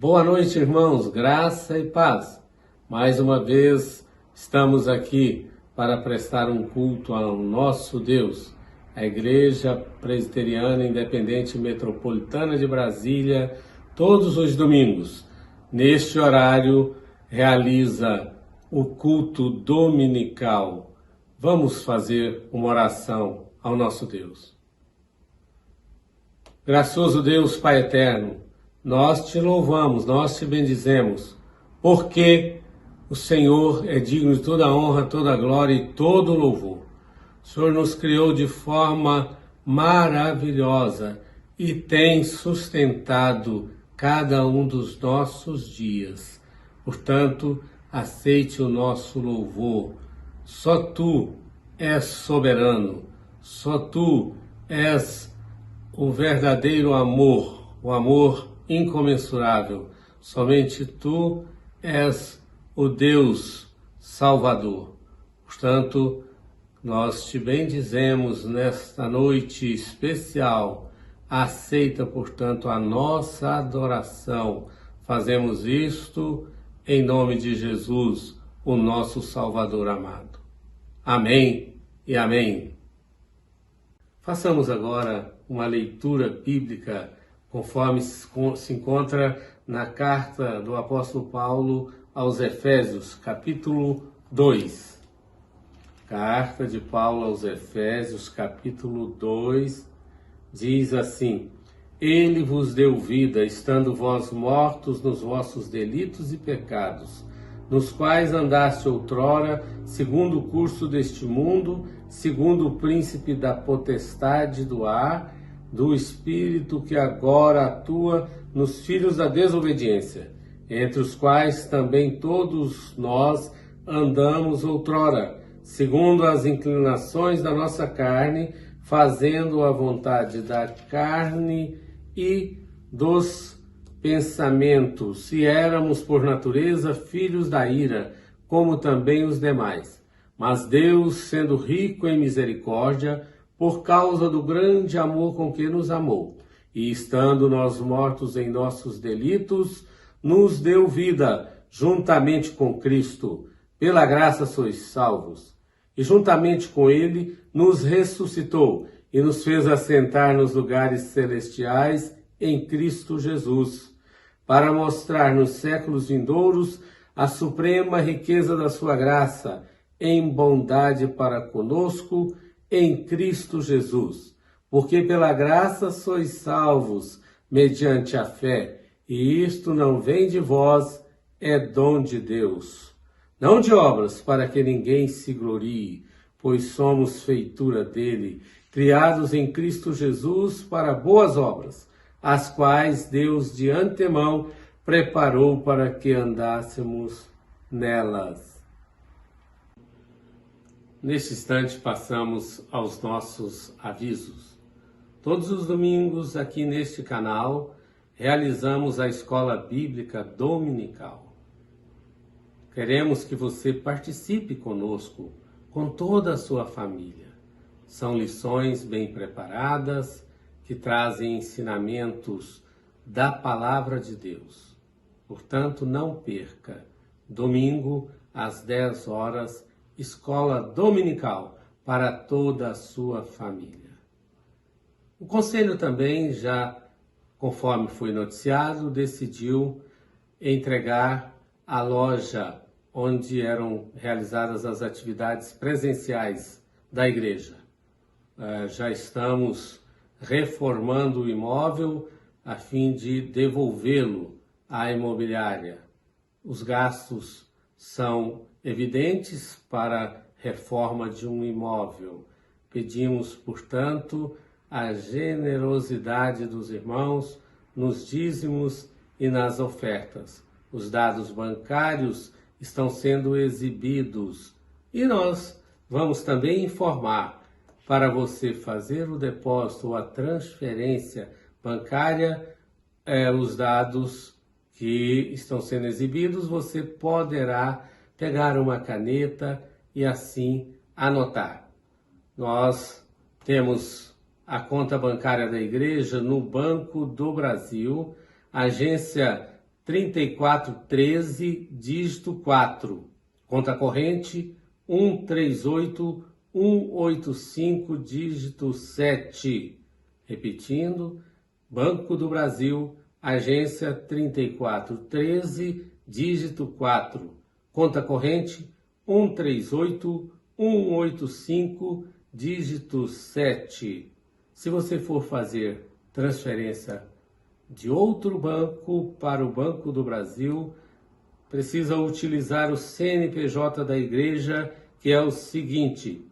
Boa noite, irmãos, graça e paz. Mais uma vez estamos aqui para prestar um culto ao nosso Deus. A Igreja Presbiteriana Independente Metropolitana de Brasília, todos os domingos, neste horário, realiza o culto dominical. Vamos fazer uma oração ao nosso Deus. Gracioso Deus, Pai eterno, nós te louvamos, nós te bendizemos, porque o Senhor é digno de toda a honra, toda a glória e todo o louvor. O Senhor nos criou de forma maravilhosa e tem sustentado cada um dos nossos dias. Portanto, aceite o nosso louvor. Só Tu és soberano, só Tu és o verdadeiro amor, o amor incomensurável. Somente Tu és o Deus Salvador. Portanto, nós te bendizemos nesta noite especial. Aceita, portanto, a nossa adoração. Fazemos isto em nome de Jesus, o nosso Salvador amado. Amém e amém. Façamos agora uma leitura bíblica conforme se encontra na carta do apóstolo Paulo aos Efésios, capítulo 2. Carta de Paulo aos Efésios, capítulo 2, diz assim: Ele vos deu vida, estando vós mortos nos vossos delitos e pecados, nos quais andaste outrora, segundo o curso deste mundo, segundo o príncipe da potestade do ar, do Espírito que agora atua nos filhos da desobediência, entre os quais também todos nós andamos outrora, segundo as inclinações da nossa carne, fazendo a vontade da carne e dos pensamentos, e éramos por natureza filhos da ira, como também os demais. Mas Deus, sendo rico em misericórdia, por causa do grande amor com que nos amou, e estando nós mortos em nossos delitos, nos deu vida juntamente com Cristo. Pela graça sois salvos. E juntamente com Ele nos ressuscitou e nos fez assentar nos lugares celestiais em Cristo Jesus, para mostrar nos séculos vindouros a suprema riqueza da sua graça, em bondade para conosco, em Cristo Jesus. Porque pela graça sois salvos, mediante a fé, e isto não vem de vós, é dom de Deus. Não de obras, para que ninguém se glorie, pois somos feitura dele, criados em Cristo Jesus para boas obras, as quais Deus de antemão preparou para que andássemos nelas. Neste instante passamos aos nossos avisos. Todos os domingos aqui neste canal realizamos a Escola Bíblica Dominical. Queremos que você participe conosco, com toda a sua família. São lições bem preparadas que trazem ensinamentos da Palavra de Deus. Portanto, não perca. Domingo, às 10 horas, Escola Dominical para toda a sua família. O Conselho também, já conforme foi noticiado, decidiu entregar a loja onde eram realizadas as atividades presenciais da igreja. Já estamos reformando o imóvel a fim de devolvê-lo à imobiliária. Os gastos são evidentes para a reforma de um imóvel. Pedimos, portanto, a generosidade dos irmãos nos dízimos e nas ofertas. Os dados bancários estão sendo exibidos e nós vamos também informar para você fazer o depósito ou a transferência bancária, os dados que estão sendo exibidos, você poderá pegar uma caneta e assim anotar. Nós temos a conta bancária da igreja no Banco do Brasil, agência 3413, dígito 4. Conta corrente 138185, dígito 7. Repetindo, Banco do Brasil, agência 3413, dígito 4. Conta corrente 138185, dígito 7. Se você for fazer transferência de outro banco para o Banco do Brasil, precisa utilizar o CNPJ da igreja, que é o seguinte: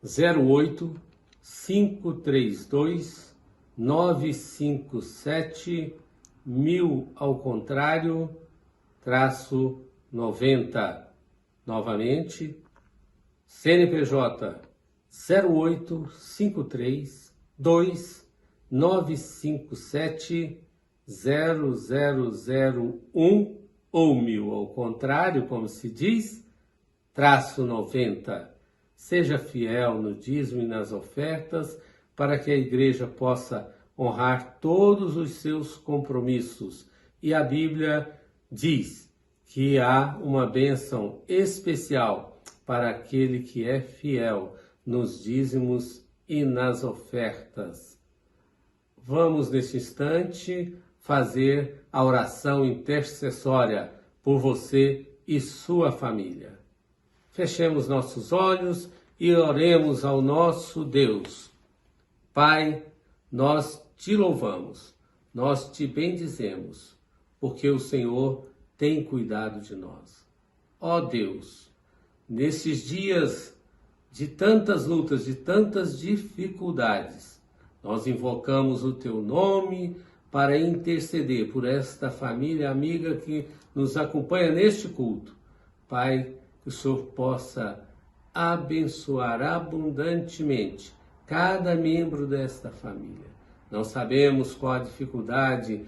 08 532 957 1000 ao contrário, traço 90. Novamente, CNPJ 08 532 957 0001 ou 1000 ao contrário, como se diz, traço 90. Seja fiel no dízimo e nas ofertas, para que a igreja possa honrar todos os seus compromissos. E a Bíblia diz que há uma bênção especial para aquele que é fiel nos dízimos e nas ofertas. Vamos, neste instante, fazer a oração intercessória por você e sua família. Fechemos nossos olhos e oremos ao nosso Deus. Pai, nós te louvamos, nós te bendizemos, porque o Senhor tem cuidado de nós. Ó Deus, nesses dias de tantas lutas, de tantas dificuldades, nós invocamos o teu nome para interceder por esta família amiga que nos acompanha neste culto. Pai, que o Senhor possa abençoar abundantemente cada membro desta família. Não sabemos qual a dificuldade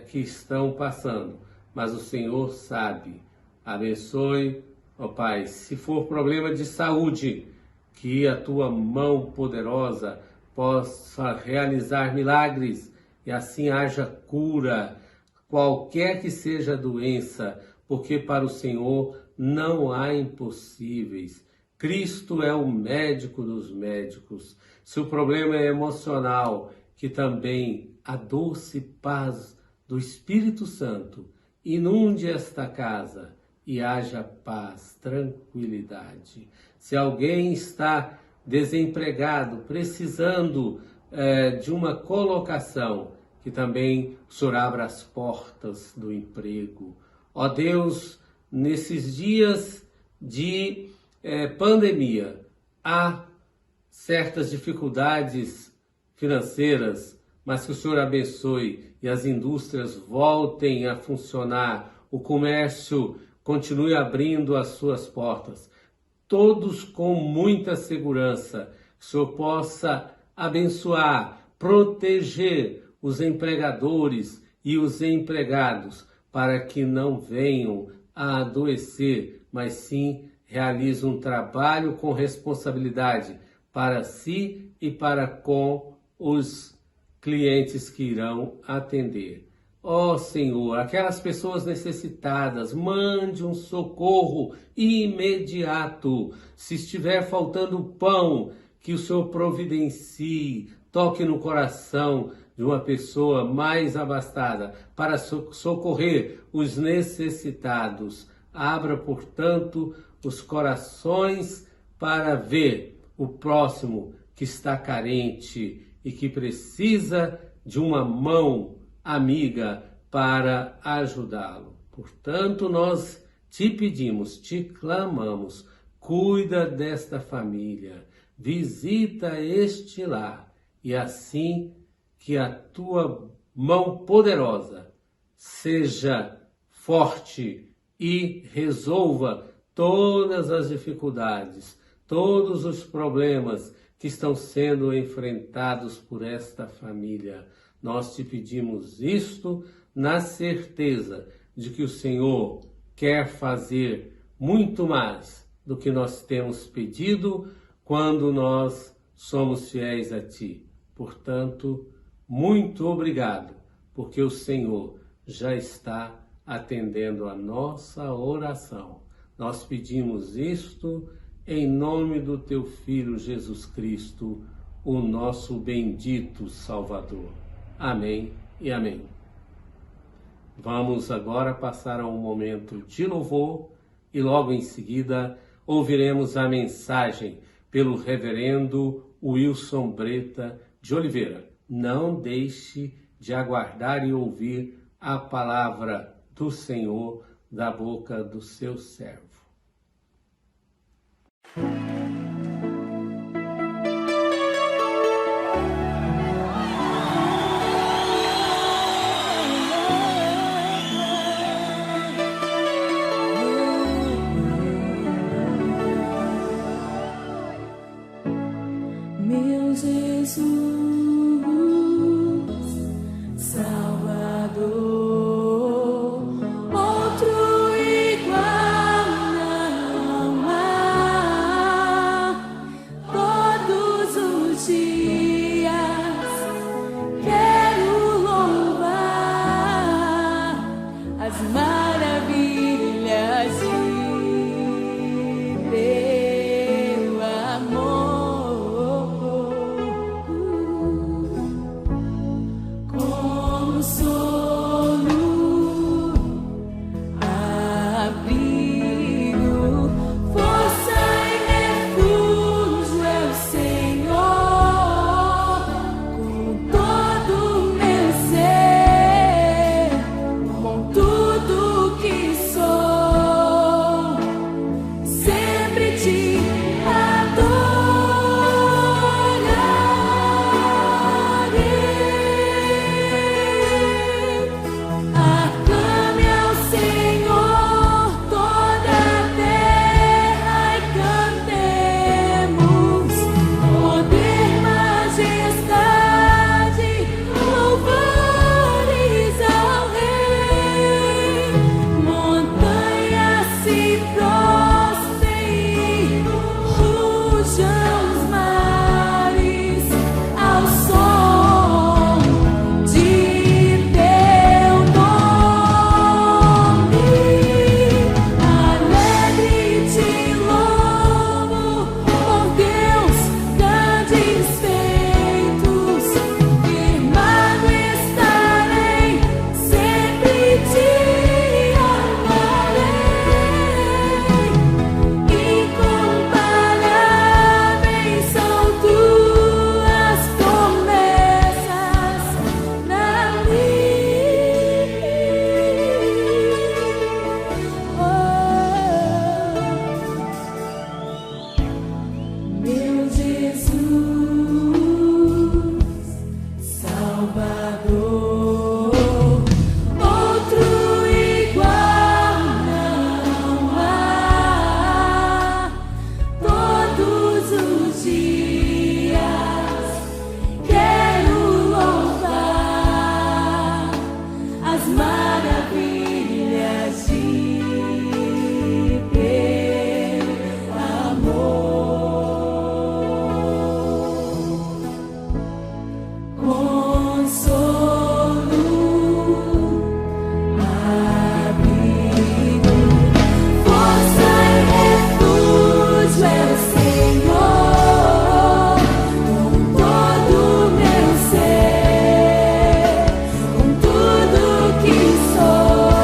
que estão passando, mas o Senhor sabe. Abençoe, ó Pai, se for problema de saúde, que a tua mão poderosa possa realizar milagres e assim haja cura, qualquer que seja a doença, porque para o Senhor não há impossíveis. Cristo é o médico dos médicos. Se o problema é emocional, que também a doce paz do Espírito Santo inunde esta casa e haja paz, tranquilidade. Se alguém está desempregado, precisando de uma colocação, que também o Senhor abra as portas do emprego. Ó Deus, nesses dias de pandemia, há certas dificuldades financeiras, mas que o Senhor abençoe e as indústrias voltem a funcionar, o comércio continue abrindo as suas portas, todos com muita segurança, que o Senhor possa abençoar, proteger os empregadores e os empregados, para que não venham a adoecer, mas sim realizem um trabalho com responsabilidade para si e para com os clientes que irão atender. Ó Senhor, aquelas pessoas necessitadas, mande um socorro imediato. Se estiver faltando pão, que o Senhor providencie, toque no coração de uma pessoa mais abastada para socorrer os necessitados. Abra, portanto, os corações para ver o próximo que está carente e que precisa de uma mão amiga para ajudá-lo. Portanto, nós te pedimos, te clamamos, cuida desta família, visita este lar e assim que a tua mão poderosa seja forte e resolva todas as dificuldades, todos os problemas que estão sendo enfrentados por esta família. Nós te pedimos isto na certeza de que o Senhor quer fazer muito mais do que nós temos pedido quando nós somos fiéis a Ti. Portanto, muito obrigado, porque o Senhor já está atendendo a nossa oração. Nós pedimos isto em nome do teu Filho Jesus Cristo, o nosso bendito Salvador. Amém e amém. Vamos agora passar a um momento de louvor e logo em seguida ouviremos a mensagem pelo reverendo Wilson Breta de Oliveira. Não deixe de aguardar e ouvir a palavra do Senhor da boca do seu servo. Meu Jesus, Salvador, outro igual não há. Todos os dias quero louvar as maravilhas de teu amor. Consolo, abrigo, força e refúgio é o Senhor. Com todo o meu ser, com tudo que sou, sempre te aclame ao Senhor toda a terra e cantemos poder, majestade, louvores ao Rei. Montanhas se prostrem e rujam os mares ao som de teu nome. Alegre te louvo, por Deus, grandes feitos. Firmado estarei, sempre te amarei. Incomparáveis são tuas promessas na meu Jesus, Salvador, outro igual não há. Todos os dias quero louvar as maravilhas de teu amor. Consolo, abrigo, força e refúgio é o Senhor. Com todo o meu ser, com tudo que sou,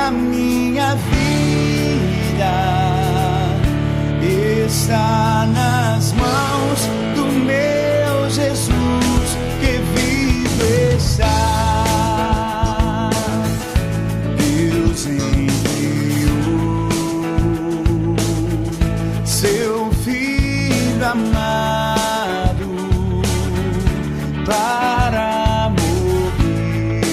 a minha vida está nas mãos do meu Jesus, que vivo está. Deus enviou seu Filho amado para morrer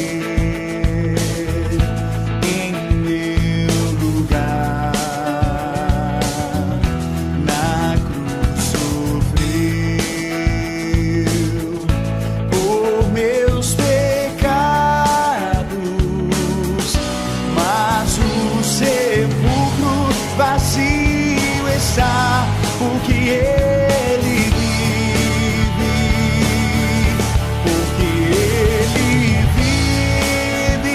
em meu lugar. Na cruz sofreu por meus pecados, mas o sepulcro vazio está, porque ele vive, porque ele vive.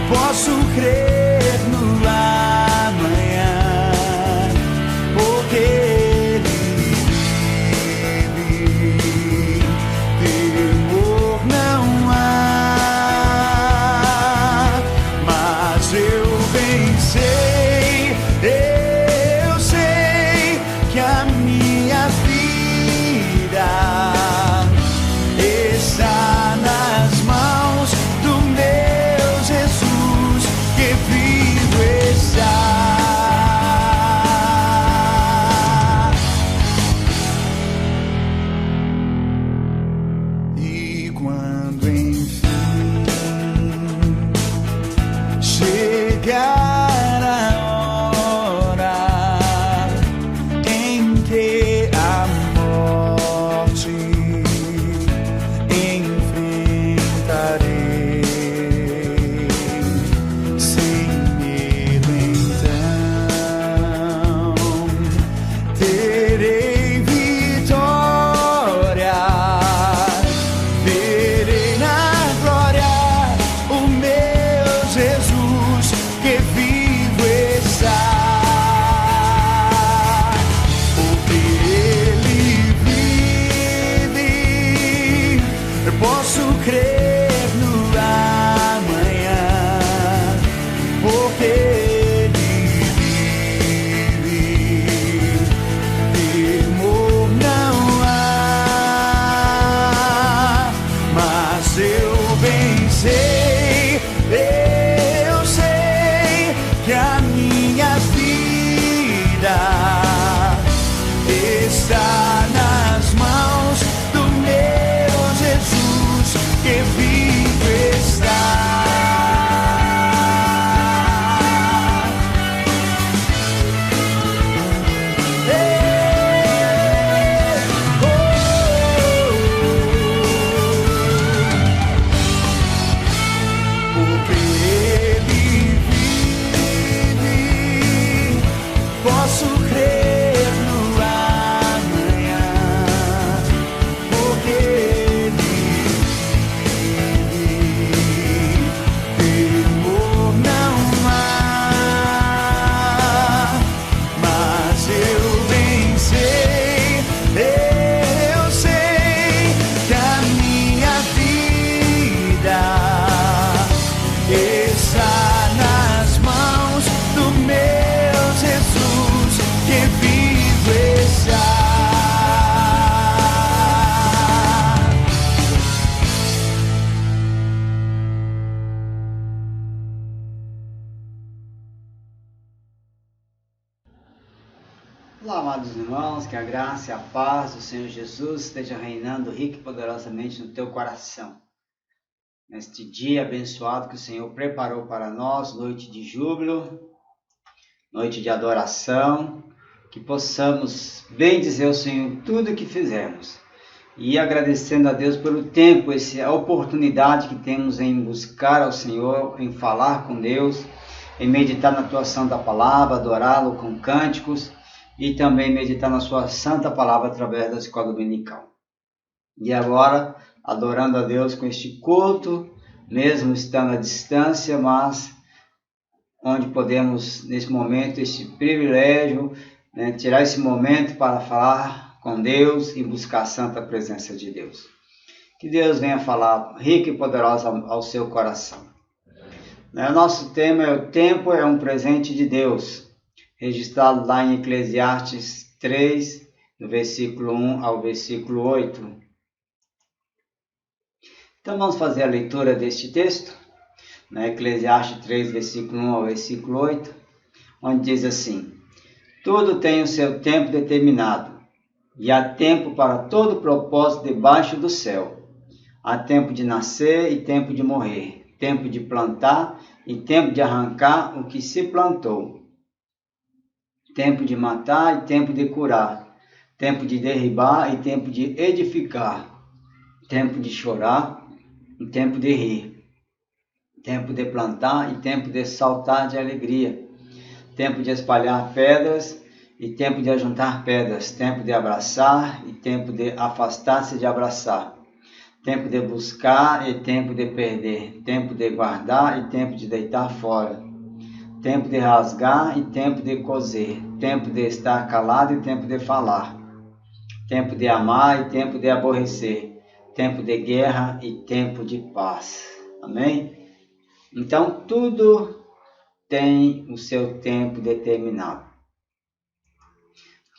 Posso crer no amanhã, porque ele vive. Temor não há, mas eu vencei. Eu sei que a minha vida está nas mãos do meu Jesus, que vivo está. E quando enfim chegar a hora em que a morte enfrentarei, sem medo então terei vitória. Verei na glória o meu Jesus, que vivo está. Porque ele vive, eu posso crer no amanhã, porque ele vive. Temor não há, mas eu vencei. Eu sei que a minha vida está nas mãos do meu Jesus, que vivo está. Porque ele vive, posso crer no amanhã, porque ele vive. Temor não há, mas eu vencei. Eu sei que a minha vida está nas mãos do meu Jesus, que vivo está. Olá, amados irmãos, que a graça e a paz do Senhor Jesus esteja reinando rico e poderosamente no teu coração. Neste dia abençoado que o Senhor preparou para nós, noite de júbilo, noite de adoração, que possamos bem dizer ao Senhor tudo o que fizemos e agradecendo a Deus pelo tempo, a oportunidade que temos em buscar ao Senhor, em falar com Deus, em meditar na tua santa palavra, adorá-lo com cânticos e também meditar na sua santa palavra através da escola dominical. E agora, adorando a Deus com este culto, mesmo estando à distância, mas onde podemos, nesse momento, este privilégio, tirar esse momento para falar com Deus e buscar a santa presença de Deus. Que Deus venha falar rico e poderoso ao seu coração. O nosso tema é o tempo é um presente de Deus, registrado lá em Eclesiastes 3, do versículo 1 ao versículo 8. Então vamos fazer a leitura deste texto, Eclesiastes 3, versículo 1 ao versículo 8, onde diz assim: tudo tem o seu tempo determinado, e há tempo para todo propósito debaixo do céu. Há tempo de nascer e tempo de morrer, tempo de plantar e tempo de arrancar o que se plantou, tempo de matar e tempo de curar, tempo de derribar e tempo de edificar, tempo de chorar e tempo de rir, tempo de plantar e tempo de saltar de alegria, tempo de espalhar pedras e tempo de ajuntar pedras, tempo de abraçar e tempo de afastar-se de abraçar, tempo de buscar e tempo de perder, tempo de guardar e tempo de deitar fora, tempo de rasgar e tempo de coser, tempo de estar calado e tempo de falar, tempo de amar e tempo de aborrecer, tempo de guerra e tempo de paz. Amém? Então, tudo tem o seu tempo determinado.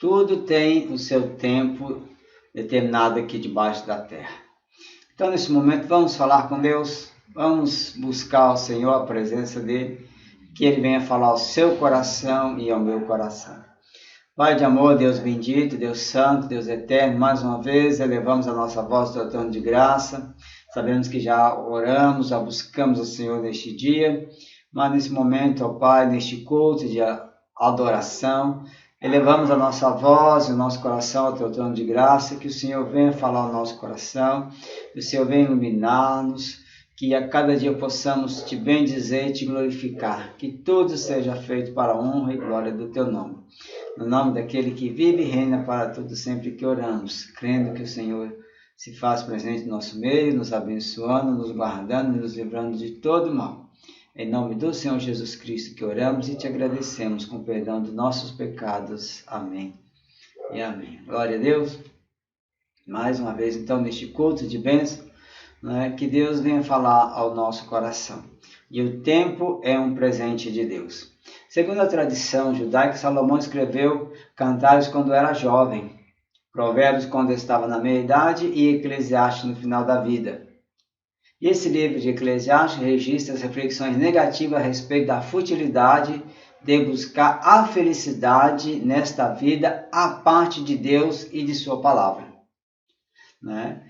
Tudo tem o seu tempo determinado aqui debaixo da terra. Então, nesse momento, vamos falar com Deus, vamos buscar o Senhor, a presença dEle, que Ele venha falar ao seu coração e ao meu coração. Pai de amor, Deus bendito, Deus santo, Deus eterno, mais uma vez elevamos a nossa voz do trono de graça. Sabemos que já oramos, já buscamos o Senhor neste dia, mas nesse momento, ó Pai, neste culto de adoração, elevamos a nossa voz e o nosso coração ao teu trono de graça, que o Senhor venha falar ao nosso coração, que o Senhor venha iluminar-nos, que a cada dia possamos te bendizer e te glorificar, que tudo seja feito para a honra e glória do teu nome. No nome daquele que vive e reina para tudo sempre que oramos, crendo que o Senhor se faz presente no nosso meio, nos abençoando, nos guardando e nos livrando de todo mal. Em nome do Senhor Jesus Cristo que oramos e te agradecemos com perdão dos nossos pecados. Amém e amém. Glória a Deus. Mais uma vez, então, neste culto de bênção, que Deus venha falar ao nosso coração. E o tempo é um presente de Deus. Segundo a tradição judaica, Salomão escreveu Cantares quando era jovem, Provérbios quando estava na meia-idade e Eclesiastes no final da vida. E esse livro de Eclesiastes registra as reflexões negativas a respeito da futilidade de buscar a felicidade nesta vida à parte de Deus e de sua palavra.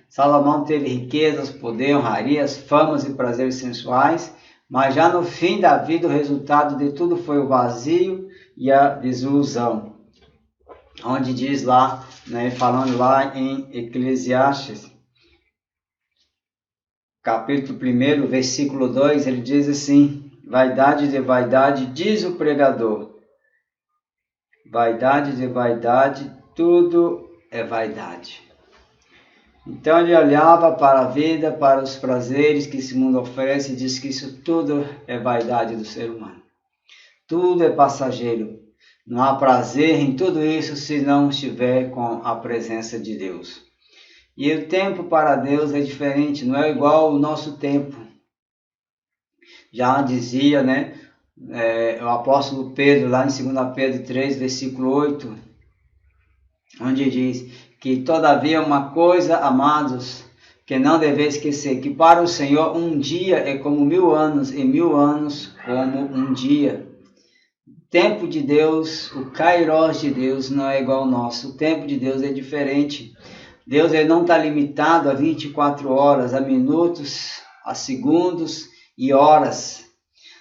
Salomão teve riquezas, poder, honrarias, famas e prazeres sensuais, mas já no fim da vida o resultado de tudo foi o vazio e a desilusão. Onde diz lá, falando lá em Eclesiastes, capítulo 1, versículo 2, ele diz assim: vaidade de vaidade, diz o pregador. Vaidade de vaidade, tudo é vaidade. Então ele olhava para a vida, para os prazeres que esse mundo oferece e diz que isso tudo é vaidade do ser humano. Tudo é passageiro. Não há prazer em tudo isso se não estiver com a presença de Deus. E o tempo para Deus é diferente, não é igual ao nosso tempo. Já dizia, o apóstolo Pedro, lá em 2 Pedro 3, versículo 8, onde diz que todavia uma coisa, amados, que não deveis esquecer, que para o Senhor um dia é como 1000 anos, e 1000 anos como um dia. O tempo de Deus, o Kairos de Deus não é igual ao nosso, o tempo de Deus é diferente. Deus ele não está limitado a 24 horas, a minutos, a segundos e horas.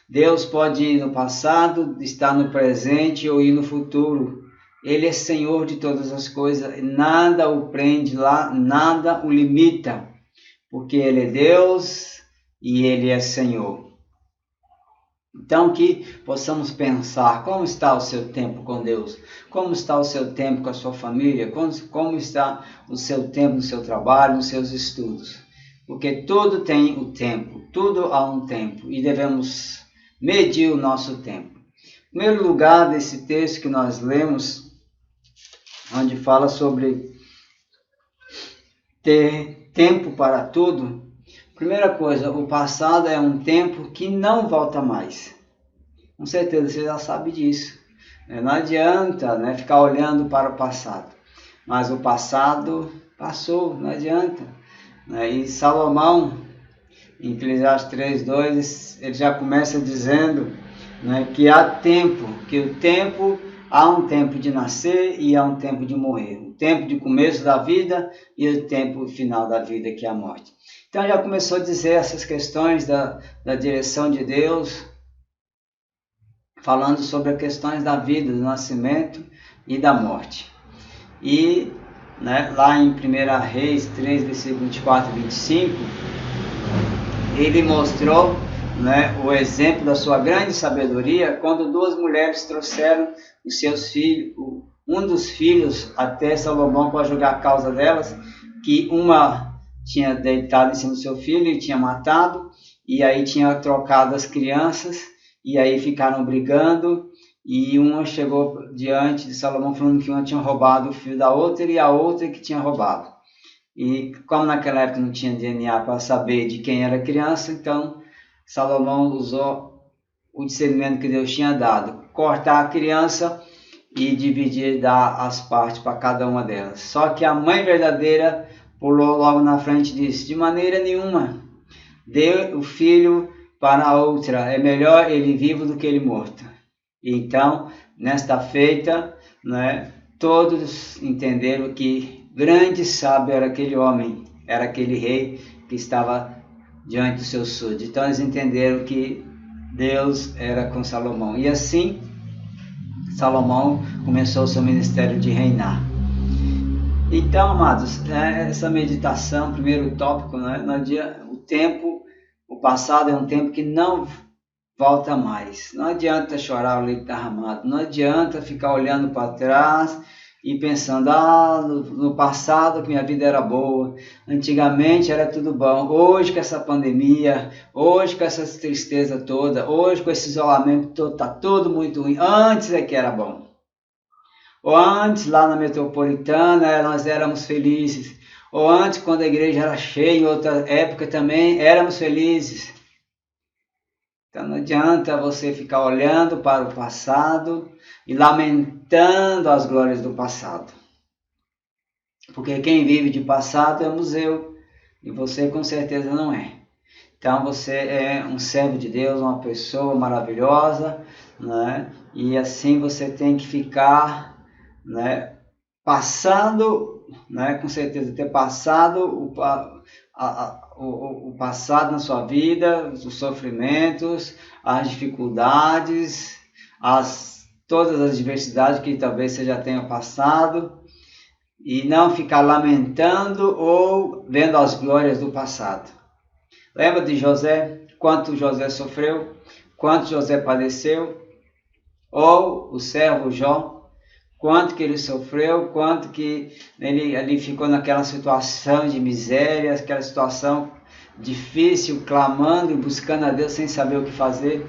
Deus pode ir no passado, estar no presente ou ir no futuro. Ele é Senhor de todas as coisas, nada o prende lá, nada o limita, porque Ele é Deus e Ele é Senhor. Então que possamos pensar como está o seu tempo com Deus, como está o seu tempo com a sua família, como está o seu tempo no seu trabalho, nos seus estudos. Porque tudo tem o tempo, tudo há um tempo e devemos medir o nosso tempo. Em primeiro lugar, desse texto que nós lemos, onde fala sobre ter tempo para tudo, Primeira coisa, o passado é um tempo que não volta mais. Com certeza você já sabe disso. Não adianta, né, ficar olhando para o passado. Mas o passado passou, não adianta. E Salomão, em Eclesiastes 3:2, ele já começa dizendo, né, que há tempo, há um tempo de nascer e há um tempo de morrer. O tempo de começo da vida e o tempo final da vida, que é a morte. Então já começou a dizer essas questões da direção de Deus, falando sobre as questões da vida, do nascimento e da morte. E, né, lá em 1 Reis 3, versículo 24 e 25, ele mostrou, né, o exemplo da sua grande sabedoria quando duas mulheres trouxeram os seus filhos, um dos filhos até Salomão para julgar a causa delas, que uma tinha deitado em cima do seu filho e tinha matado, e aí tinha trocado as crianças, e aí ficaram brigando, e uma chegou diante de Salomão falando que uma tinha roubado o filho da outra e a outra que tinha roubado. E como naquela época não tinha DNA para saber de quem era a criança, então Salomão usou o discernimento que Deus tinha dado, cortar a criança e dividir, dar as partes para cada uma delas. Só que a mãe verdadeira pulou logo na frente e disse: de maneira nenhuma, dê o filho para a outra, é melhor ele vivo do que ele morto. Então, nesta feita, né, todos entenderam que grande sábio era aquele homem, era aquele rei que estava diante dos seus súditos. Então eles entenderam que Deus era com Salomão. E assim, Salomão começou o seu ministério de reinar. Então, amados, essa meditação, primeiro tópico, né, o passado é um tempo que não volta mais. Não adianta chorar o leite derramado, não adianta ficar olhando para trás e pensando, no passado que minha vida era boa, antigamente era tudo bom, hoje com essa pandemia, hoje com essa tristeza toda, hoje com esse isolamento todo, está tudo muito ruim, antes é que era bom. Ou antes, lá na metropolitana, nós éramos felizes. Ou antes, quando a igreja era cheia, em outra época também, éramos felizes. Então não adianta você ficar olhando para o passado e lamentando as glórias do passado. Porque quem vive de passado é museu, e você com certeza não é. Então você é um servo de Deus, uma pessoa maravilhosa, né? E assim você tem que ficar, né, passando, né, com certeza ter passado o passado na sua vida, os sofrimentos, as dificuldades, todas as adversidades que talvez você já tenha passado, e não ficar lamentando ou vendo as glórias do passado. Lembra de José? Quanto José sofreu? Quanto José padeceu? Ou o servo Jó? Quanto que ele sofreu? Quanto que ele ficou naquela situação de miséria, aquela situação difícil, clamando e buscando a Deus sem saber o que fazer?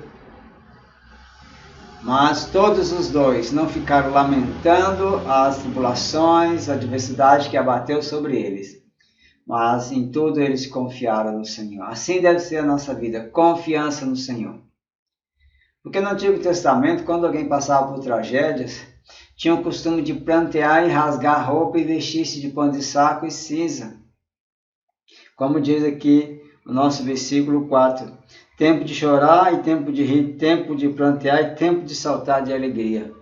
Mas todos os dois não ficaram lamentando as tribulações, a adversidade que abateu sobre eles. Mas em tudo eles confiaram no Senhor. Assim deve ser a nossa vida, confiança no Senhor. Porque no Antigo Testamento, quando alguém passava por tragédias, tinha o costume de prantear e rasgar a roupa e vestir-se de pano de saco e cinza. Como diz aqui o nosso versículo 4. Tempo de chorar e tempo de rir, tempo de prantear e tempo de saltar de alegria.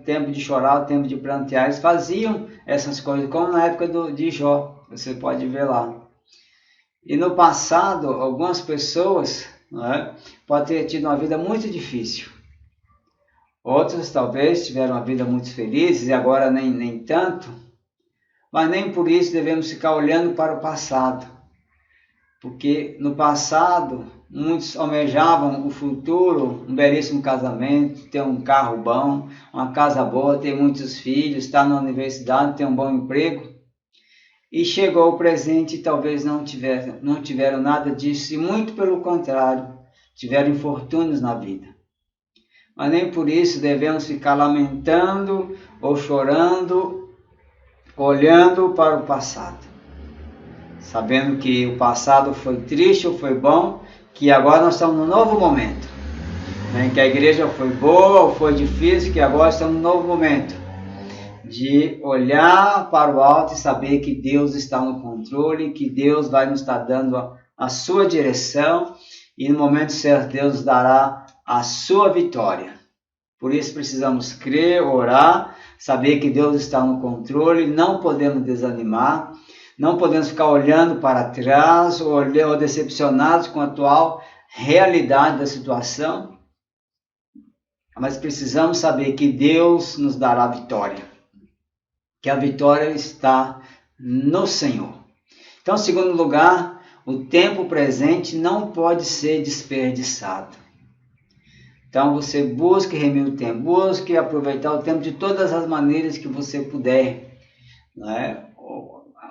Tempo de chorar, tempo de prantear. Eles faziam essas coisas, como na época de Jó. Você pode ver lá. E no passado, algumas pessoas, podem ter tido uma vida muito difícil. Outros talvez tiveram uma vida muito feliz e agora nem tanto. Mas nem por isso devemos ficar olhando para o passado. Porque no passado, muitos almejavam o futuro, um belíssimo casamento, ter um carro bom, uma casa boa, ter muitos filhos, estar na universidade, ter um bom emprego. E chegou o presente e talvez não tiveram nada disso, e muito pelo contrário, tiveram infortúnios na vida. Mas nem por isso devemos ficar lamentando ou chorando, olhando para o passado. sabendo que o passado foi triste ou foi bom, que agora nós estamos num novo momento, né? Que a igreja foi boa ou foi difícil, que agora estamos num novo momento de olhar para o alto e saber que Deus está no controle, que Deus vai nos estar dando a sua direção e no momento certo Deus nos dará a sua vitória. Por isso precisamos crer, orar, saber que Deus está no controle, não podemos desanimar, não podemos ficar olhando para trás ou decepcionados com a atual realidade da situação, mas precisamos saber que Deus nos dará a vitória, que a vitória está no Senhor. Então, em segundo lugar, o tempo presente não pode ser desperdiçado. Então, você busque remir o tempo, busque aproveitar o tempo de todas as maneiras que você puder, né?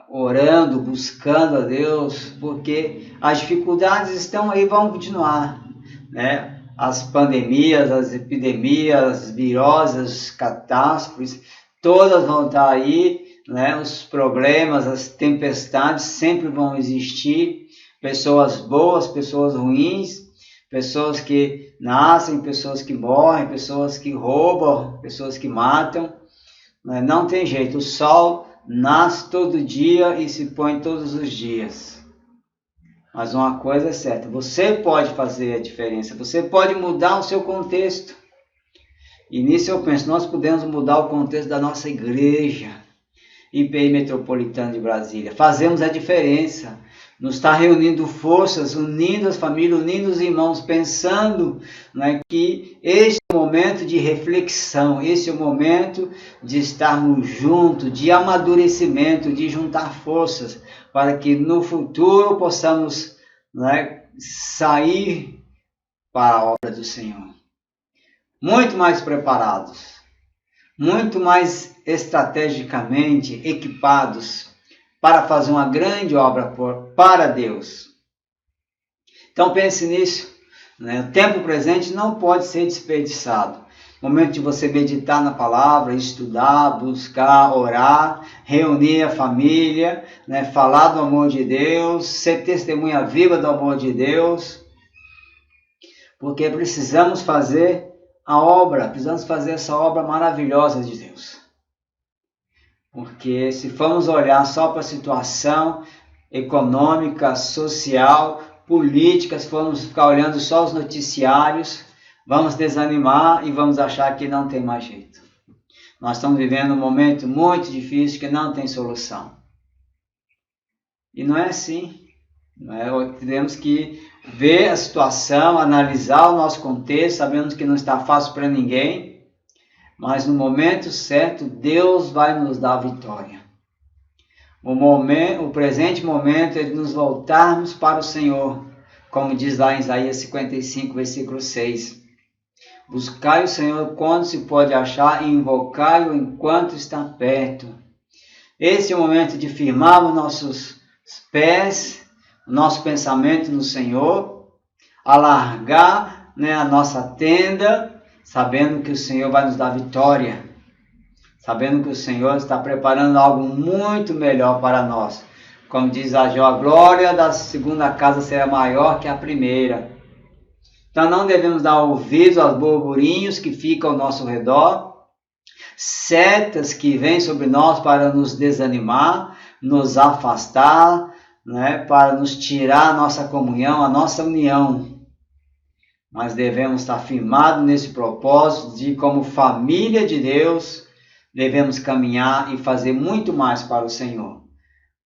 Orando, buscando a Deus, porque as dificuldades estão aí, vão continuar, né? As pandemias, as epidemias, as viroses, as catástrofes, todas vão estar aí, né? Os problemas, as tempestades sempre vão existir, pessoas boas, pessoas ruins, pessoas que nascem, pessoas que morrem, pessoas que roubam, pessoas que matam, né? Não tem jeito, o sol nasce todo dia e se põe todos os dias. Mas uma coisa é certa, você pode fazer a diferença, você pode mudar o seu contexto. E nisso eu penso, nós podemos mudar o contexto da nossa igreja, IPI Metropolitana de Brasília. Fazemos a diferença, nos está reunindo forças, unindo as famílias, unindo os irmãos, pensando, né, que este é o momento de reflexão, esse é o momento de estarmos juntos, de amadurecimento, de juntar forças, para que no futuro possamos, né, sair para a obra do Senhor. Muito mais preparados, muito mais estrategicamente equipados para fazer uma grande obra para Deus. Então pense nisso, né? O tempo presente não pode ser desperdiçado. Momento de você meditar na palavra, estudar, buscar, orar, reunir a família, né? Falar do amor de Deus, ser testemunha viva do amor de Deus, porque precisamos fazer a obra, precisamos fazer essa obra maravilhosa de Deus. Porque se formos olhar só para a situação econômica, social, política, se formos ficar olhando só os noticiários, vamos desanimar e vamos achar que não tem mais jeito. Nós estamos vivendo um momento muito difícil que não tem solução. E não é assim. Temos que ver a situação, analisar o nosso contexto, sabendo que não está fácil para ninguém, mas no momento certo Deus vai nos dar a vitória. O presente momento é de nos voltarmos para o Senhor, como diz lá em Isaías 55, versículo 6. Buscai o Senhor quando se pode achar e invocai-o enquanto está perto. Esse é o momento de firmarmos nossos pés, nosso pensamento no Senhor, alargar, né, a nossa tenda, sabendo que o Senhor vai nos dar vitória, sabendo que o Senhor está preparando algo muito melhor para nós. Como diz a Jó, a glória da segunda casa será maior que a primeira. Então não devemos dar ouvidos aos burburinhos que ficam ao nosso redor, setas que vêm sobre nós para nos desanimar, nos afastar, né, para nos tirar a nossa comunhão, a nossa união. Mas devemos estar firmados nesse propósito de, como família de Deus, devemos caminhar e fazer muito mais para o Senhor.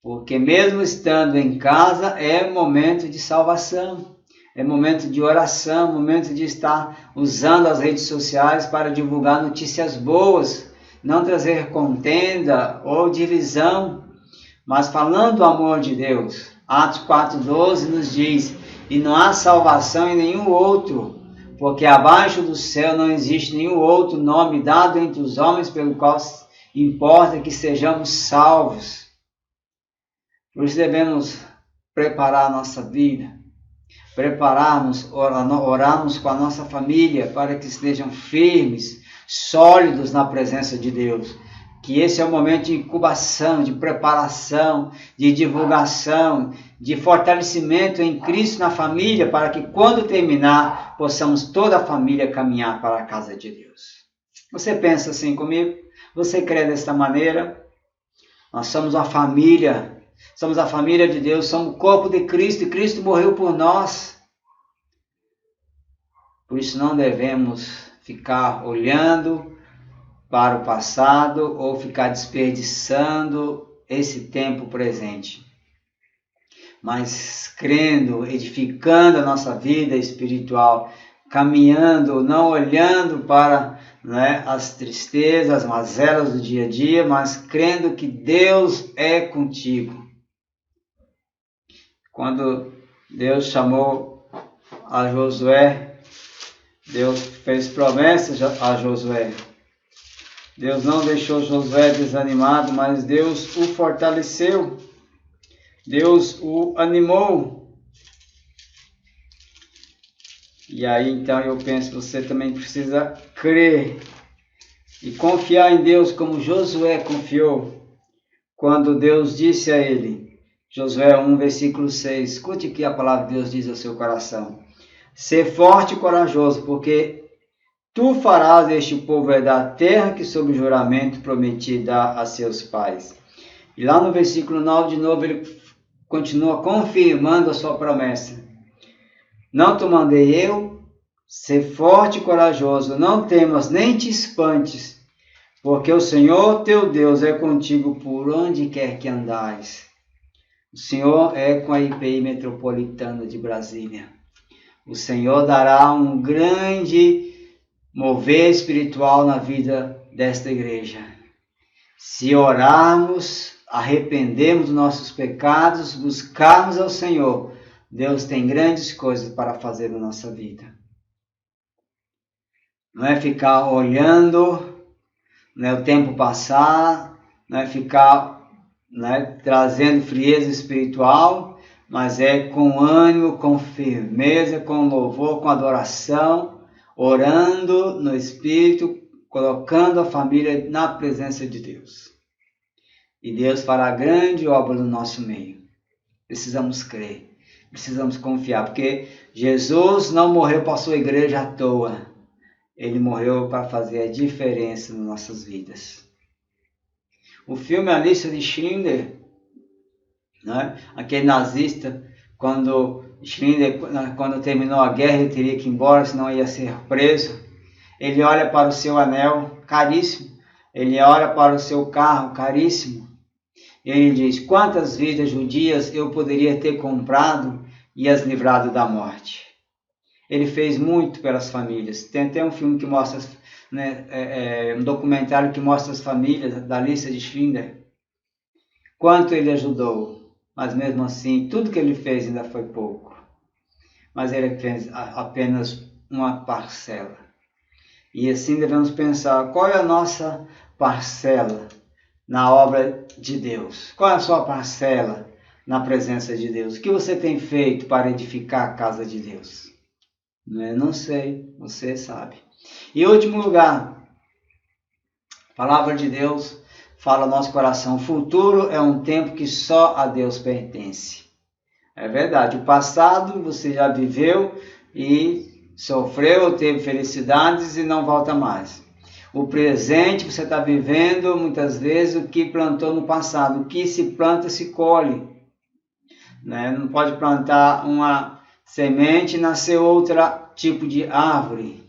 Porque mesmo estando em casa, é momento de salvação, é momento de oração, momento de estar usando as redes sociais para divulgar notícias boas, não trazer contenda ou divisão, mas falando do amor de Deus. Atos 4,12 nos diz, e não há salvação em nenhum outro, porque abaixo do céu não existe nenhum outro nome dado entre os homens pelo qual importa que sejamos salvos. Por isso devemos preparar a nossa vida, orarmos com a nossa família para que estejam firmes, sólidos na presença de Deus. que esse é o momento de incubação, de preparação, de divulgação, de fortalecimento em Cristo na família, para que quando terminar, possamos toda a família caminhar para a casa de Deus. Você pensa assim comigo? Você crê desta maneira? Nós somos uma família, somos a família de Deus, somos o corpo de Cristo, e Cristo morreu por nós. Por isso não devemos ficar olhando para o passado ou ficar desperdiçando esse tempo presente, mas crendo, edificando a nossa vida espiritual, caminhando, não olhando para as tristezas, as mazelas do dia a dia, mas crendo que Deus é contigo. Quando Deus chamou a Josué, Deus fez promessas a Josué. Deus não deixou Josué desanimado, mas Deus o fortaleceu. Deus o animou. E aí então eu penso que você também precisa crer e confiar em Deus como Josué confiou. Quando Deus disse a ele, Josué 1, versículo 6, escute o que a palavra de Deus diz ao seu coração. Ser forte e corajoso, porque tu farás este povo herdar a terra que sob juramento prometi dar a seus pais. E lá no versículo 9 de novo ele continua confirmando a sua promessa. Não te mandei eu, ser forte e corajoso, não temas nem te espantes, porque o Senhor teu Deus é contigo por onde quer que andares. O Senhor é com a IPI Metropolitana de Brasília. O Senhor dará um grande mover espiritual na vida desta igreja. Se orarmos, arrependermos dos nossos pecados, buscarmos ao Senhor, Deus tem grandes coisas para fazer na nossa vida. Não é ficar olhando, não é o tempo passar, não é ficar trazendo frieza espiritual, mas é com ânimo, com firmeza, com louvor, com adoração, orando no Espírito, colocando a família na presença de Deus. E Deus fará grande obra no nosso meio. Precisamos crer, precisamos confiar, porque Jesus não morreu para a sua igreja à toa. Ele morreu para fazer a diferença nas nossas vidas. O filme A Lista de Schindler, aquele nazista, quando terminou a guerra, ele teria que ir embora, senão ia ser preso. Ele olha para o seu anel, caríssimo. Ele olha para o seu carro, caríssimo. E ele diz, quantas vidas judias eu poderia ter comprado e as livrado da morte? Ele fez muito pelas famílias. Tem até um filme que mostra, um documentário que mostra as famílias da lista de Schindler. Quanto ele ajudou. Mas mesmo assim, tudo que ele fez ainda foi pouco. Mas ele fez apenas uma parcela. E assim devemos pensar, qual é a nossa parcela na obra de Deus? Qual é a sua parcela na presença de Deus? O que você tem feito para edificar a casa de Deus? Não sei, você sabe. E em último lugar, a palavra de Deus fala ao nosso coração, o futuro é um tempo que só a Deus pertence. É verdade, o passado você já viveu e sofreu, teve felicidades e não volta mais. O presente você está vivendo muitas vezes o que plantou no passado. O que se planta se colhe. Não pode plantar uma semente e nascer outro tipo de árvore.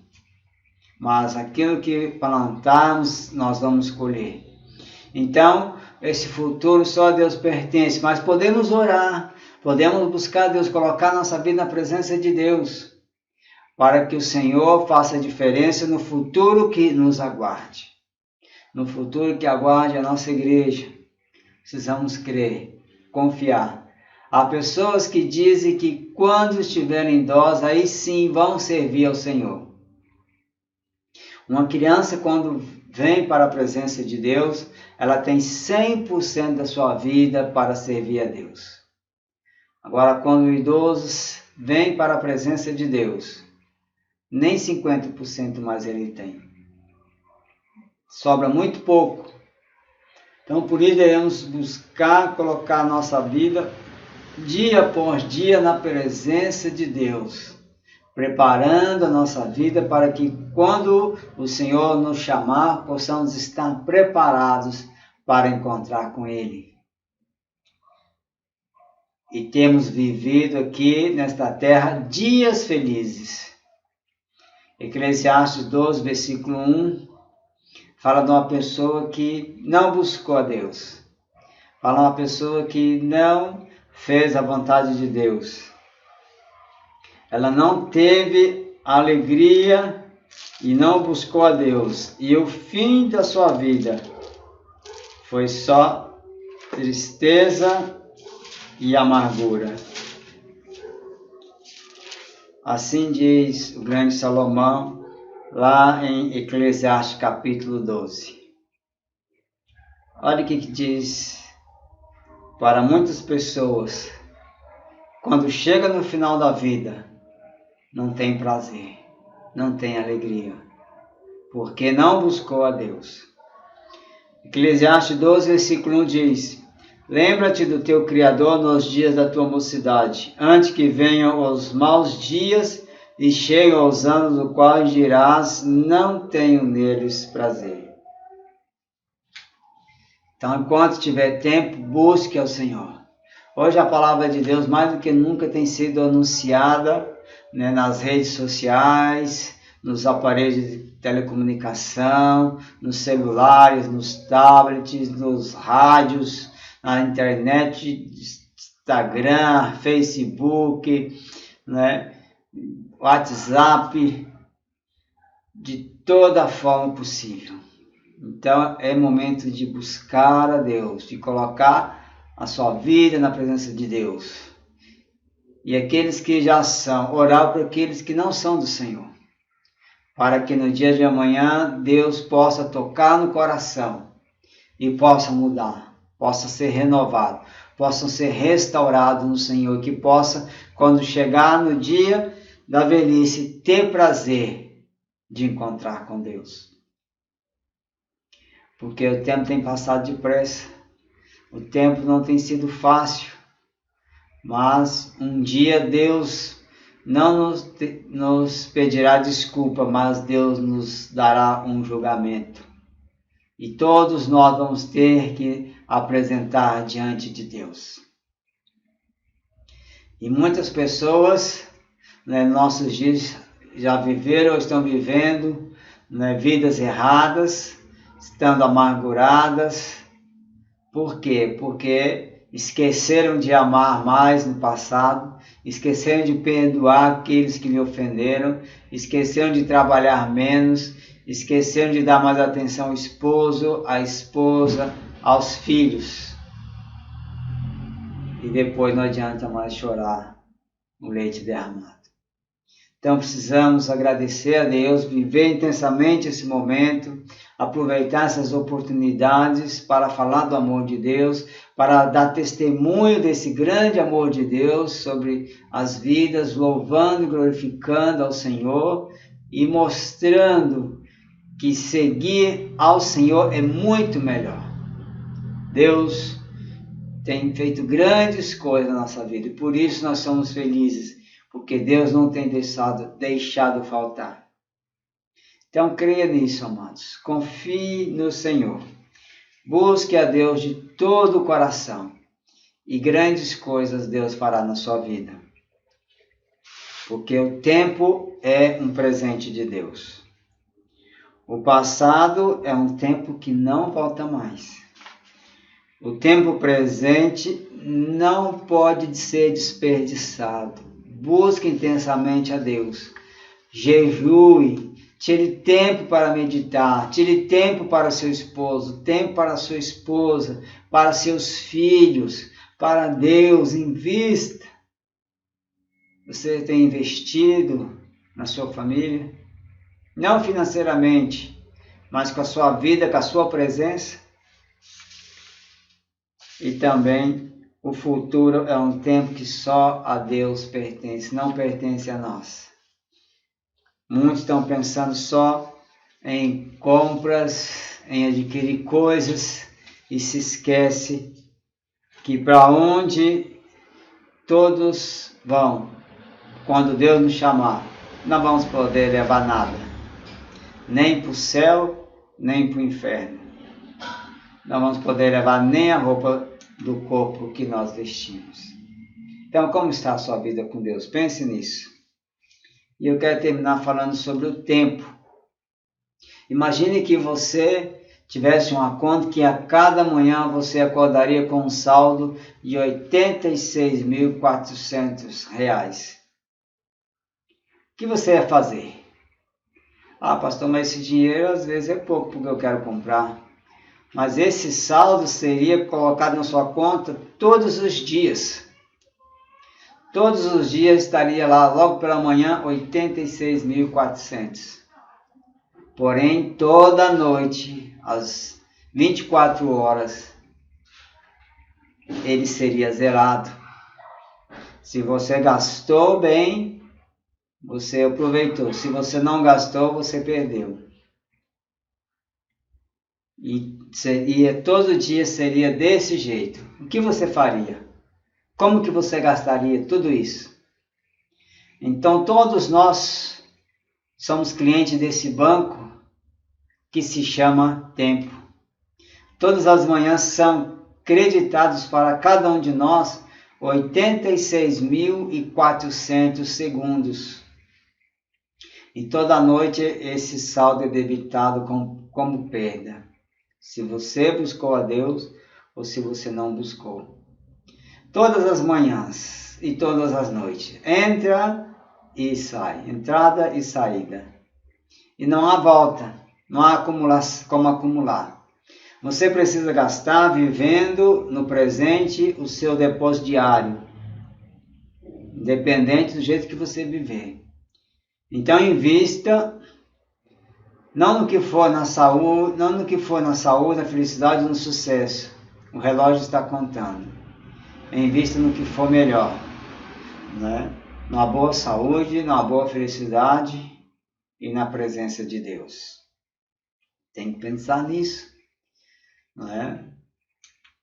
Mas aquilo que plantarmos nós vamos colher. Então, esse futuro só a Deus pertence, mas podemos orar, podemos buscar Deus, colocar nossa vida na presença de Deus, para que o Senhor faça a diferença no futuro que nos aguarde, no futuro que aguarde a nossa igreja. Precisamos crer, confiar. Há pessoas que dizem que quando estiverem idosos, aí sim vão servir ao Senhor. Uma criança, quando vem para a presença de Deus, ela tem 100% da sua vida para servir a Deus. Agora, quando o idoso vem para a presença de Deus, nem 50% mais ele tem. Sobra muito pouco Então, por isso devemos buscar colocar a nossa vida dia após dia na presença de Deus, preparando a nossa vida para que quando o Senhor nos chamar, possamos estar preparados para encontrar com Ele. E temos vivido aqui nesta terra dias felizes. Eclesiastes 12, versículo 1, fala de uma pessoa que não buscou a Deus. Fala de uma pessoa que não fez a vontade de Deus. Ela não teve alegria e não buscou a Deus. E o fim da sua vida foi só tristeza e amargura. Assim diz o grande Salomão lá em Eclesiastes capítulo 12. Olha o que diz para muitas pessoas: quando chega no final da vida, não tem prazer, não tem alegria, porque não buscou a Deus. Eclesiastes 12, versículo 1 diz: lembra-te do teu Criador nos dias da tua mocidade, antes que venham os maus dias e cheguem aos anos do qual dirás, não tenho neles prazer. Então, enquanto tiver tempo, busque ao Senhor. Hoje a palavra de Deus, mais do que nunca, tem sido anunciada, nas redes sociais, nos aparelhos de telecomunicação, nos celulares, nos tablets, nos rádios, na internet, Instagram, Facebook, WhatsApp, de toda forma possível. Então é momento de buscar a Deus, de colocar a sua vida na presença de Deus. E aqueles que já são, orar por aqueles que não são do Senhor, para que no dia de amanhã Deus possa tocar no coração e possa mudar, possa ser renovado, possa ser restaurado no Senhor, que possa, quando chegar no dia da velhice, ter prazer de encontrar com Deus. Porque o tempo tem passado depressa, o tempo não tem sido fácil, mas um dia Deus não nos pedirá desculpa, mas Deus nos dará um julgamento. E todos nós vamos ter que apresentar diante de Deus. E muitas pessoas, nos nossos dias, já viveram ou estão vivendo vidas erradas, estando amarguradas. Por quê? Porque esqueceram de amar mais no passado, esqueceram de perdoar aqueles que lhe ofenderam, esqueceram de trabalhar menos, esqueceram de dar mais atenção ao esposo, à esposa, aos filhos. E depois não adianta mais chorar o leite derramado. Então precisamos agradecer a Deus, viver intensamente esse momento, aproveitar essas oportunidades para falar do amor de Deus, para dar testemunho desse grande amor de Deus sobre as vidas, louvando e glorificando ao Senhor e mostrando que seguir ao Senhor é muito melhor. Deus tem feito grandes coisas na nossa vida e por isso nós somos felizes, porque Deus não tem deixado faltar. Então creia nisso, amados. Confie no Senhor. Busque a Deus de todo o coração e grandes coisas Deus fará na sua vida. Porque o tempo é um presente de Deus. O passado é um tempo que não volta mais. O tempo presente não pode ser desperdiçado. Busque intensamente a Deus. Jejue. Tire tempo para meditar, tire tempo para seu esposo, tempo para sua esposa, para seus filhos, para Deus, invista. Você tem investido na sua família? Não financeiramente, mas com a sua vida, com a sua presença. E também o futuro é um tempo que só a Deus pertence, não pertence a nós. Muitos estão pensando só em compras, em adquirir coisas e se esquece que para onde todos vão, quando Deus nos chamar, não vamos poder levar nada, nem para o céu, nem para o inferno. Não vamos poder levar nem a roupa do corpo que nós vestimos. Então, como está a sua vida com Deus? Pense nisso. E eu quero terminar falando sobre o tempo. Imagine que você tivesse uma conta que a cada manhã você acordaria com um saldo de R$ 86.400. O que você ia fazer? Ah, pastor, mas esse dinheiro às vezes é pouco porque eu quero comprar. Mas esse saldo seria colocado na sua conta todos os dias. Todos os dias estaria lá, logo pela manhã, 86.400. Porém, toda noite, às 24 horas, ele seria zerado. Se você gastou bem, você aproveitou. Se você não gastou, você perdeu. E todo dia seria desse jeito. O que você faria? Como que você gastaria tudo isso? Então, todos nós somos clientes desse banco que se chama tempo. Todas as manhãs são creditados para cada um de nós 86.400 segundos. E toda noite esse saldo é debitado como perda. Se você buscou a Deus ou se você não buscou. Todas as manhãs e todas as noites. Entra e sai. Entrada e saída. E não há volta. Não há como acumular. Você precisa gastar vivendo no presente o seu depósito diário. Independente do jeito que você viver. Então invista não no que for na saúde, na felicidade, no sucesso. O relógio está contando. Invista no que for melhor, né? Numa boa saúde, numa boa felicidade e na presença de Deus. Tem que pensar nisso, né?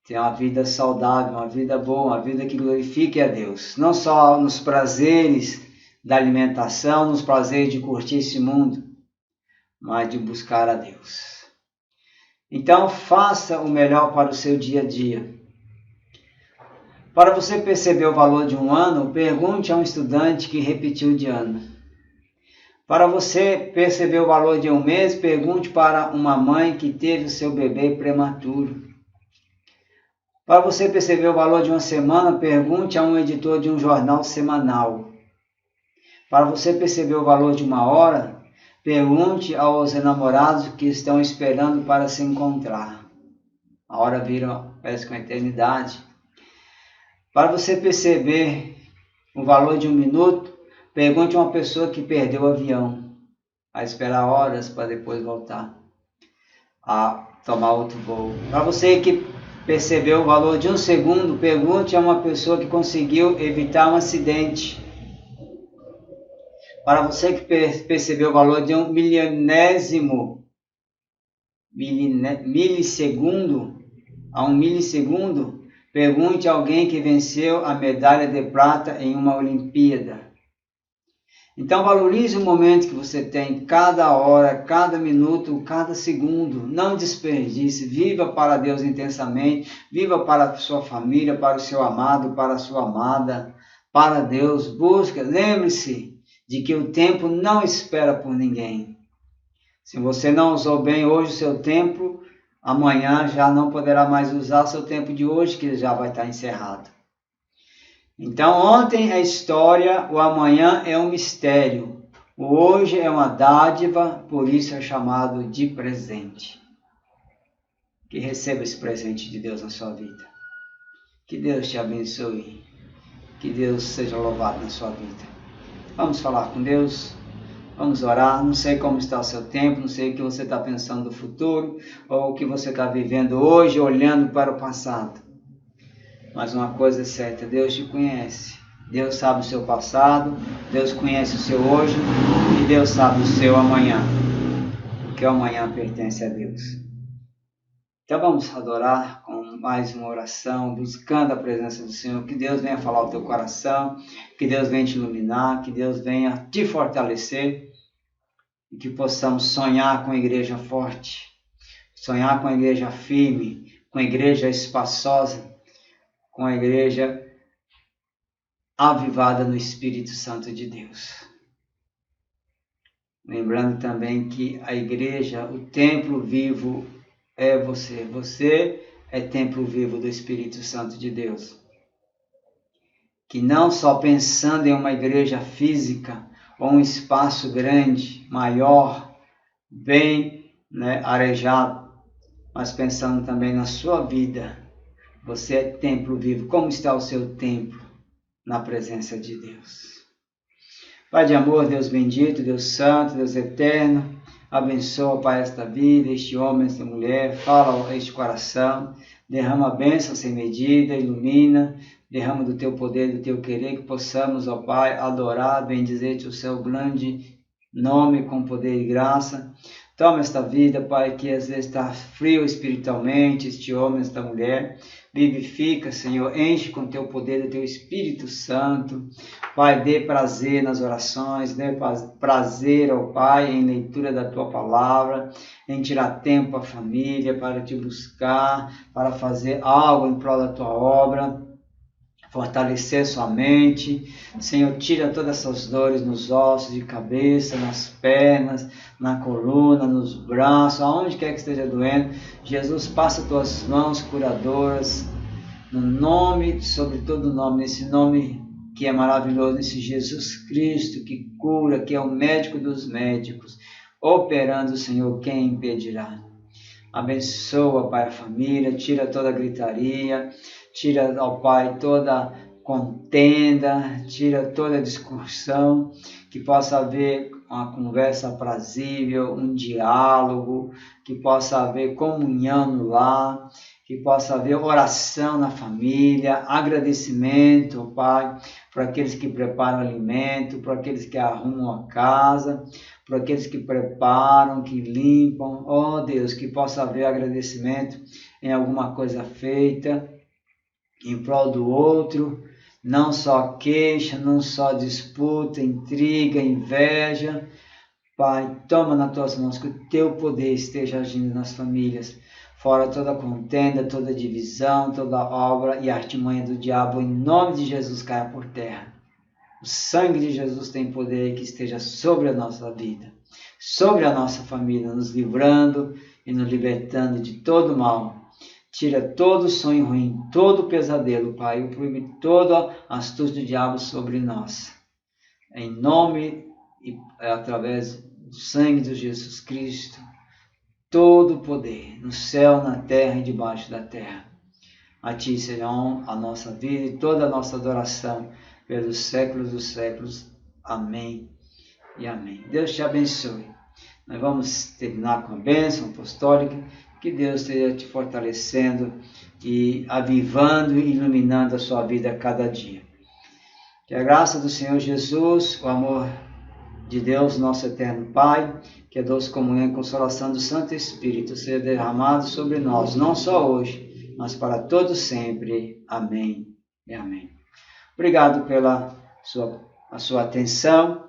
Ter uma vida saudável, uma vida boa, uma vida que glorifique a Deus. Não só nos prazeres da alimentação, nos prazeres de curtir esse mundo, mas de buscar a Deus. Então, faça o melhor para o seu dia a dia. Para você perceber o valor de um ano, pergunte a um estudante que repetiu de ano. Para você perceber o valor de um mês, pergunte para uma mãe que teve o seu bebê prematuro. Para você perceber o valor de uma semana, pergunte a um editor de um jornal semanal. Para você perceber o valor de uma hora, pergunte aos enamorados que estão esperando para se encontrar. A hora parece com a eternidade. Para você perceber o valor de um minuto, pergunte a uma pessoa que perdeu o avião, a esperar horas para depois voltar a tomar outro voo. Para você que percebeu o valor de um segundo, pergunte a uma pessoa que conseguiu evitar um acidente. Para você que percebeu o valor de um milissegundo, pergunte a alguém que venceu a medalha de prata em uma Olimpíada. Então valorize o momento que você tem, cada hora, cada minuto, cada segundo. Não desperdice, viva para Deus intensamente, viva para a sua família, para o seu amado, para a sua amada, para Deus. Busca, lembre-se de que o tempo não espera por ninguém. Se você não usou bem hoje o seu tempo, amanhã já não poderá mais usar o seu tempo de hoje, que já vai estar encerrado. Então, ontem é história, o amanhã é um mistério. O hoje é uma dádiva, por isso é chamado de presente. Que receba esse presente de Deus na sua vida. Que Deus te abençoe. Que Deus seja louvado na sua vida. Vamos falar com Deus. Vamos orar. Não sei como está o seu tempo, não sei o que você está pensando do futuro, ou o que você está vivendo hoje, olhando para o passado. Mas uma coisa é certa, Deus te conhece. Deus sabe o seu passado, Deus conhece o seu hoje e Deus sabe o seu amanhã. Porque o amanhã pertence a Deus. Então vamos adorar com mais uma oração, buscando a presença do Senhor. Que Deus venha falar ao teu coração, que Deus venha te iluminar, que Deus venha te fortalecer e que possamos sonhar com a igreja forte, sonhar com a igreja firme, com a igreja espaçosa, com a igreja avivada no Espírito Santo de Deus. Lembrando também que a igreja, o templo vivo é você. Você é templo vivo do Espírito Santo de Deus. Que não só pensando em uma igreja física ou um espaço grande, maior, bem arejado, mas pensando também na sua vida. Você é templo vivo. Como está o seu templo na presença de Deus? Pai de amor, Deus bendito, Deus santo, Deus eterno, abençoa, Pai, esta vida, este homem, esta mulher, fala a este coração, derrama a bênção sem medida, ilumina, derrama do teu poder, do teu querer, que possamos, ó Pai, adorar, bendizer-te o seu grande nome com poder e graça. Toma esta vida, Pai, que às vezes está frio espiritualmente, este homem, esta mulher. Vivifica, Senhor, enche com teu poder do teu Espírito Santo. Pai, dê prazer nas orações, dê prazer ao Pai em leitura da tua palavra, em tirar tempo à família para te buscar, para fazer algo em prol da tua obra, fortalecer sua mente. Senhor, tira todas essas dores nos ossos de cabeça, nas pernas, na coluna, nos braços, aonde quer que esteja doendo. Jesus, passa tuas mãos curadoras, no nome, sobre todo nome, nesse nome que é maravilhoso, nesse Jesus Cristo que cura, que é o médico dos médicos, operando, Senhor, quem impedirá? Abençoa, Pai, a família, tira toda a gritaria, tira, ó Pai, toda contenda, tira toda discussão, que possa haver uma conversa aprazível, um diálogo, que possa haver comunhão no lar, que possa haver oração na família, agradecimento, ó Pai, para aqueles que preparam alimento, para aqueles que arrumam a casa, para aqueles que preparam, que limpam. Ó Deus, que possa haver agradecimento em alguma coisa feita em prol do outro, não só queixa, não só disputa, intriga, inveja. Pai, toma nas tuas mãos, que o teu poder esteja agindo nas famílias, fora toda contenda, toda divisão, toda obra e artimanha do diabo, em nome de Jesus, caia por terra. O sangue de Jesus tem poder, que esteja sobre a nossa vida, sobre a nossa família, nos livrando e nos libertando de todo mal. Tira todo sonho ruim, todo pesadelo, Pai, e proíbe toda astúcia do diabo sobre nós. Em nome e através do sangue de Jesus Cristo, todo o poder, no céu, na terra e debaixo da terra. A Ti serão a nossa vida e toda a nossa adoração pelos séculos dos séculos. Amém e amém. Deus te abençoe. Nós vamos terminar com a bênção apostólica. Que Deus esteja te fortalecendo e avivando e iluminando a sua vida a cada dia. Que a graça do Senhor Jesus, o amor de Deus, nosso eterno Pai, que a doce comunhão e consolação do Santo Espírito seja derramado sobre nós, não só hoje, mas para todos sempre. Amém e amém. Obrigado pela sua atenção.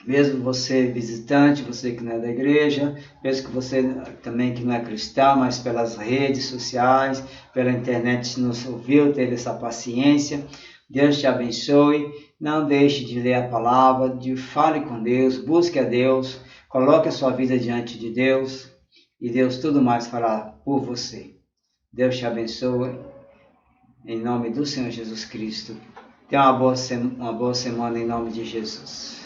Mesmo você visitante, você que não é da igreja, mesmo que você também que não é cristão, mas pelas redes sociais, pela internet nos ouviu, teve essa paciência. Deus te abençoe. Não deixe de ler a palavra, fale com Deus, busque a Deus, coloque a sua vida diante de Deus e Deus tudo mais fará por você. Deus te abençoe. Em nome do Senhor Jesus Cristo. Tenha uma boa semana em nome de Jesus.